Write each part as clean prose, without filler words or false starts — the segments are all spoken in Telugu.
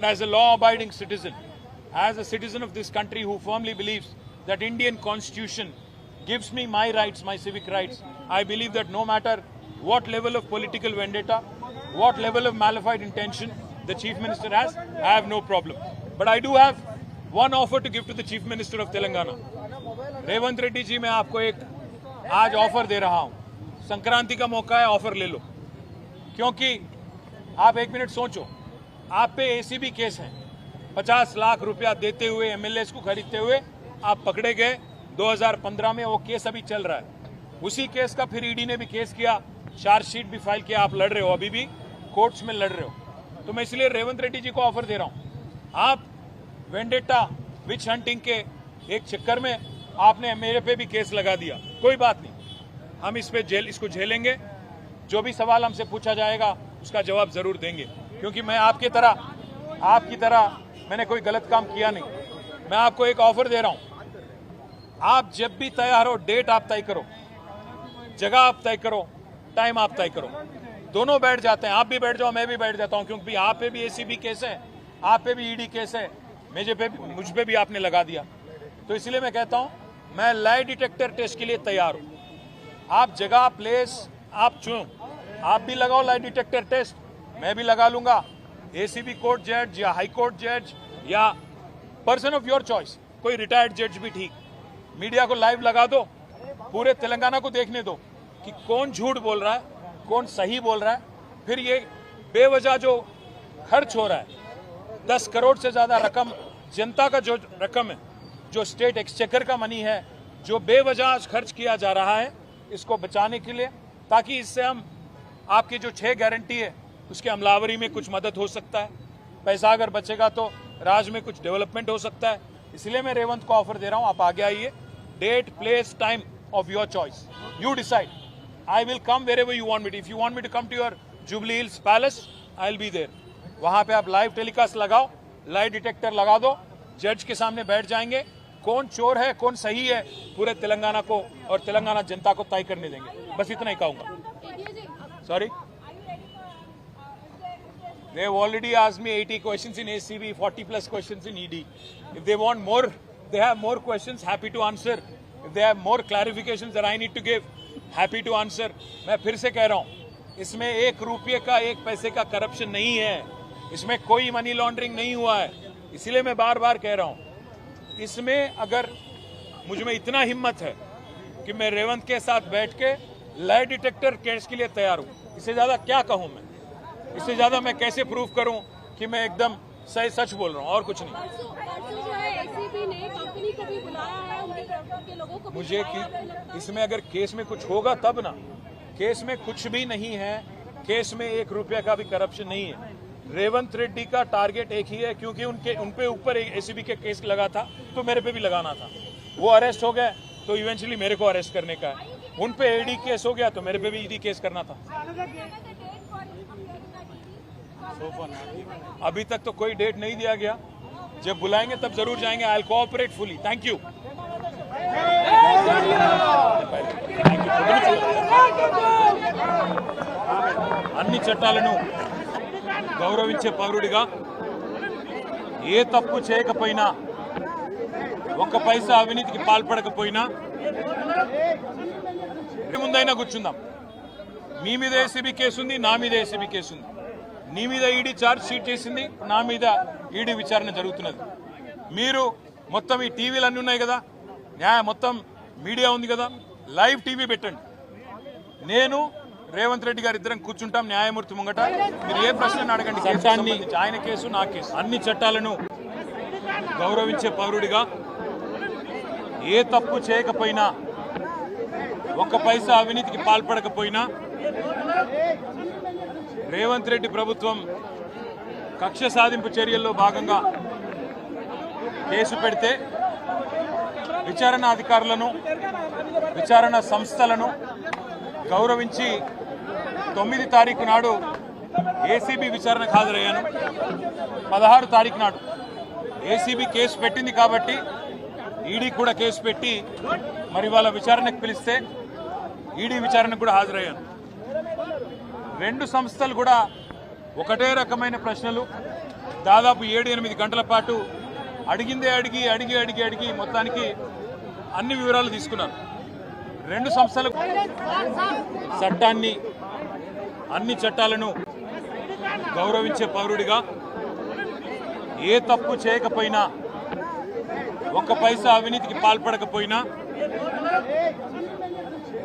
As a law-abiding citizen, as a citizen of this country who firmly believes that Indian Constitution gives me my rights, my civic rights, I believe that no matter what level of political vendetta, what level of malified intention the Chief Minister has, I have no problem. But I do have one offer to give to the Chief Minister of Telangana. Revanth Reddy ji, मैं आपको एक आज ऑफर दे रहा हूं, संक्रांति का मौका है, ऑफर ले लो। क्योंकि आप एक मिनट सोचो, आप पे एसीबी केस है, 50 लाख रुपया देते हुए एमएलएस को खरीदते हुए आप पकड़े गए 2015 में। वो केस अभी चल रहा है। उसी केस का फिर ईडी ने भी केस किया, चार्जशीट भी फाइल किया, आप लड़ रहे हो, अभी भी कोर्ट्स में लड़ रहे हो। तो मैं इसलिए रेवंत रेड्डी जी को ऑफर दे रहा हूं, आप वेंडेटा विच हंटिंग के एक चक्कर में आपने मेरे पे भी केस लगा दिया, कोई बात नहीं, हम इसको झेलेंगे। जो भी सवाल हमसे पूछा जाएगा उसका जवाब जरूर देंगे, क्योंकि मैं आपकी तरह मैंने कोई गलत काम किया नहीं। मैं आपको एक ऑफर दे रहा हूं, आप जब भी तैयार हो, डेट आप तय करो, जगह आप तय करो, टाइम आप तय करो, दोनों बैठ जाते हैं। आप भी बैठ जाओ, मैं भी बैठ जाता हूं, क्योंकि आप पे भी एसीबी केस है, आप पे भी ईडी केस है, मुझ पे भी आपने लगा दिया। तो इसलिए मैं कहता हूं, मैं लाई डिटेक्टर टेस्ट के लिए तैयार हूं। आप जगह, प्लेस आप चुनो, आप भी लगाओ लाई डिटेक्टर टेस्ट, मैं भी लगा लूंगा। एसीबी कोर्ट जज या हाई कोर्ट जज या पर्सन ऑफ योर चॉइस, कोई रिटायर्ड जज भी ठीक, मीडिया को लाइव लगा दो, पूरे तेलंगाना को देखने दो कि कौन झूठ बोल रहा है, कौन सही बोल रहा है। फिर ये बेवजह जो खर्च हो रहा है, 10 करोड़ से ज्यादा रकम, जनता का जो रकम है, जो स्टेट एक्सचेकर का मनी है, जो बेवजह खर्च किया जा रहा है, इसको बचाने के लिए, ताकि इससे हम आपकी जो 6 गारंटी है उसके अमलावरी में कुछ मदद हो सकता है। पैसा अगर बचेगा तो राज्य में कुछ डेवलपमेंट हो सकता है। इसलिए मैं रेवंत को ऑफर दे रहा हूं, आप आगे आइए, date, place, time of your choice, you decide. I will come wherever you want me. If you want me to come to your Jubilee Hills palace, I will be there. वहां पे आप लाइव टेलीकास्ट लगाओ, लाई डिटेक्टर लगा दो, जज के सामने बैठ जाएंगे, कौन चोर है, कौन सही है, पूरे तेलंगाना को और तेलंगाना जनता को तय करने देंगे। बस इतना ही कहूंगा। Sorry? They have already asked me 80 questions in ACB, 40 plus questions in ED. If they want more, they have more questions, happy to answer. If they have more clarifications that I need to give, happy to answer. मैं फिर से कह रहा हूँ, इसमें 1 रुपये का, 1 पैसे का करप्शन नहीं है, इसमें कोई मनी लॉन्ड्रिंग नहीं हुआ है। इसलिए मैं बार बार कह रहा हूँ, इसमें अगर मुझ में इतना हिम्मत है कि मैं रेवंत के साथ बैठ के लाई डिटेक्टर केस के लिए तैयार हूं, इससे ज्यादा क्या कहूं मैं, इससे ज्यादा मैं कैसे प्रूव करूं कि मैं एकदम सही सच बोल रहा हूं, और कुछ नहीं। मुझे कि इसमें अगर केस में कुछ होगा तब ना, केस में कुछ भी नहीं है, केस में 1 रुपया का भी करप्शन नहीं है। रेवंत रेड्डी का टारगेट एक ही है, क्योंकि उनपे ऊपर एसीबी के केस लगा था, तो मेरे पे भी लगाना था। वो अरेस्ट हो गए तो इवेंचुअली मेरे को अरेस्ट करने का है। उन पे ईडी केस हो गया तो मेरे पे भी ईडी केस करना था। अभी तक तो कोई डेट नहीं दिया गया, जब बुलाएंगे तब जरूर जाएंगे। I will cooperate fully. Thank you. అన్ని చట్టాలను గౌరవించే పౌరుడిగా ఏ తప్పు చేయకపోయినా, ఒక్క పైసా అవినీతికి పాల్పడకపోయినా ముందైనా కూర్చుందాం। మీ మీద ఏసీబీ కేసు ఉంది, నా మీద ఏసీబీ కేసు ఉంది, నీ మీద ఈడీ ఛార్జ్ షీట్ చేసింది, నా మీద ఈడీ విచారణ జరుగుతున్నది। మీరు మొత్తం ఈ టీవీలు అన్నీ ఉన్నాయి కదా, మొత్తం మీడియా ఉంది కదా, లైవ్ టీవీ పెట్టండి, నేను రేవంత్ రెడ్డి గారు ఇద్దరం కూర్చుంటాం న్యాయమూర్తి ముంగట, మీరు ఏ ప్రశ్న అడగండి, ఆయన కేసు నా కేసు। అన్ని చట్టాలను గౌరవించే పౌరుడిగా ఏ తప్పు చేయకపోయినా, ఒక్క పైసా అవినీతికి పాల్పడకపోయినా, రేవంత్ రెడ్డి ప్రభుత్వం కక్ష సాధింపు చర్యల్లో భాగంగా కేసు పెడితే విచారణ అధికారులను, విచారణ సంస్థలను గౌరవించి 9 తారీఖు నాడు ఏసీబీ విచారణకు హాజరయ్యాను। 16 తారీఖు నాడు ఏసీబీ కేసు పెట్టింది కాబట్టి ఈడీ కూడా కేసు పెట్టి మరి వాళ్ళ విచారణకు పిలిస్తే ఈడీ విచారణకు కూడా హాజరయ్యాను। 2 సంస్థలు కూడా ఒకటే రకమైన ప్రశ్నలు, దాదాపు 7-8 గంటల పాటు అడిగిందే అడిగి అడిగి అడిగి అడిగి మొత్తానికి అన్ని వివరాలు తీసుకున్నారు. రెండు సంస్థలు చట్టాన్ని, అన్ని చట్టాలను గౌరవించే పౌరుడిగా ఏ తప్పు చేయకపోయినా, ఒక్క పైసా అవినీతికి పాల్పడకపోయినా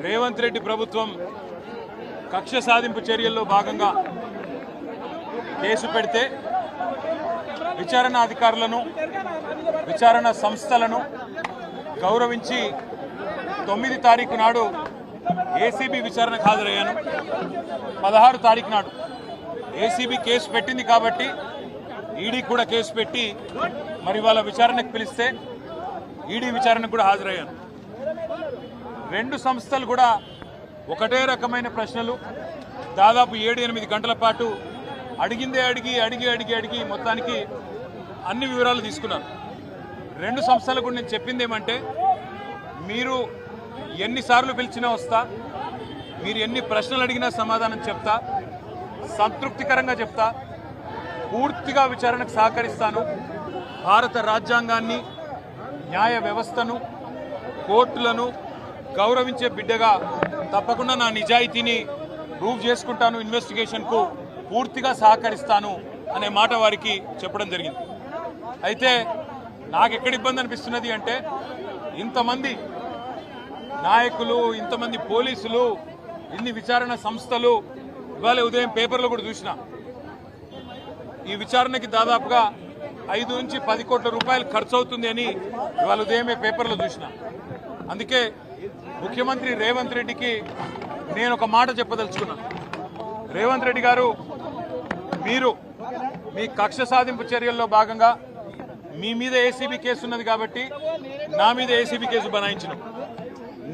రేవంత్ రెడ్డి ప్రభుత్వం కక్ష సాధింపు చర్యల్లో భాగంగా కేసు పెడితే విచారణ అధికారులను, విచారణ సంస్థలను గౌరవించి 9 తారీఖు నాడు ఏసీబీ విచారణకు హాజరయ్యాను. 16 తారీఖు నాడు ఏసీబీ కేసు పెట్టింది కాబట్టి ఈడీ కూడా కేసు పెట్టి మరి వాళ్ళ విచారణకు పిలిస్తే ఈడీ విచారణకు కూడా హాజరయ్యాను. రెండు సంస్థలు కూడా ఒకటే రకమైన ప్రశ్నలు దాదాపు 7-8 గంటల పాటు అడిగిందే అడిగి అడిగి అడిగి అడిగి మొత్తానికి అన్ని వివరాలు తీసుకున్నారు. రెండు సంస్థలకు నేను చెప్పింది ఏమంటే, మీరు ఎన్నిసార్లు పిలిచినా వస్తా, మీరు ఎన్ని ప్రశ్నలు అడిగినా సమాధానం చెప్తా, సంతృప్తికరంగా చెప్తా, పూర్తిగా విచారణకు సహకరిస్తాను. భారత రాజ్యాంగాన్ని, న్యాయ వ్యవస్థను, కోర్టులను గౌరవించే బిడ్డగా తప్పకుండా నా నిజాయితీని ప్రూవ్ చేసుకుంటాను, ఇన్వెస్టిగేషన్కు పూర్తిగా సహకరిస్తాను అనే మాట వారికి చెప్పడం జరిగింది. అయితే నాకు ఎక్కడ ఇబ్బంది అనిపిస్తున్నది అంటే, ఇంతమంది నాయకులు, ఇంతమంది పోలీసులు, ఇన్ని విచారణ సంస్థలు, ఇవాళ ఉదయం పేపర్లో కూడా చూసిన ఈ విచారణకి దాదాపుగా 5 నుంచి 10 కోట్ల రూపాయలు ఖర్చు అవుతుంది అని ఇవాళ ఉదయమే పేపర్లో చూసిన. అందుకే ముఖ్యమంత్రి రేవంత్ రెడ్డికి నేను ఒక మాట చెప్పదలుచుకున్నాను. రేవంత్ రెడ్డి గారు, మీరు మీ కక్ష సాధింపు చర్యల్లో భాగంగా మీ మీద ఏసీబీ కేసు ఉన్నది కాబట్టి నా మీద ఏసీబీ కేసు బనాయించినావు,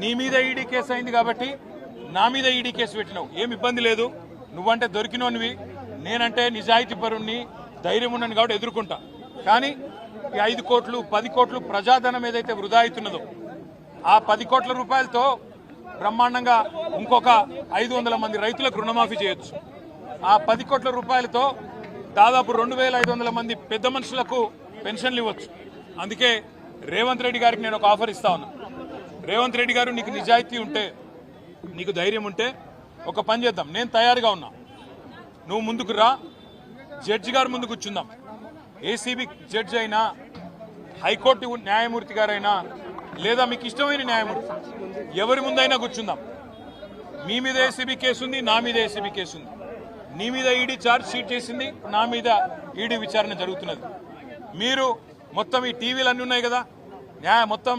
నీ మీద ఈడీ కేసు అయింది కాబట్టి నా మీద ఈడీ కేసు పెట్టినావు. ఏం ఇబ్బంది లేదు, నువ్వంటే దొరికినోనివి, నేనంటే నిజాయితీ పరుణ్ణి, ధైర్యం ఉన్నాను కాబట్టి ఎదుర్కొంటా. కానీ ఈ 5 కోట్లు 10 కోట్లు ప్రజాధనం ఏదైతే వృధా అవుతున్నదో, ఆ 10 కోట్ల రూపాయలతో బ్రహ్మాండంగా ఇంకొక 500 మంది రైతులకు రుణమాఫీ చేయొచ్చు. ఆ 10 కోట్ల రూపాయలతో దాదాపు 2500 మంది పెద్ద మనుషులకు పెన్షన్లు ఇవ్వచ్చు. అందుకే రేవంత్ రెడ్డి గారికి నేను ఒక ఆఫర్ ఇస్తా ఉన్నా. రేవంత్ రెడ్డి గారు, నీకు నిజాయితీ ఉంటే, నీకు ధైర్యం ఉంటే ఒక పని చేద్దాం. నేను తయారుగా ఉన్నా, నువ్వు ముందుకు రా, జడ్జి గారు ముందు కూర్చుందాం. ఏసీబీ జడ్జి అయినా, హైకోర్టు న్యాయమూర్తి గారైనా, లేదా మీకు ఇష్టమైన న్యాయమూర్తి ఎవరి ముందైనా కూర్చుందాం. మీ మీద ఏసీబీ కేసు ఉంది, నా మీద ఏసీబీ కేసు ఉంది. నీ మీద ఈడీ ఛార్జ్ షీట్ చేసింది, నా మీద ఈడీ విచారణ జరుగుతున్నది. మీరు మొత్తం ఈ టీవీలు అన్నీ ఉన్నాయి కదా, మొత్తం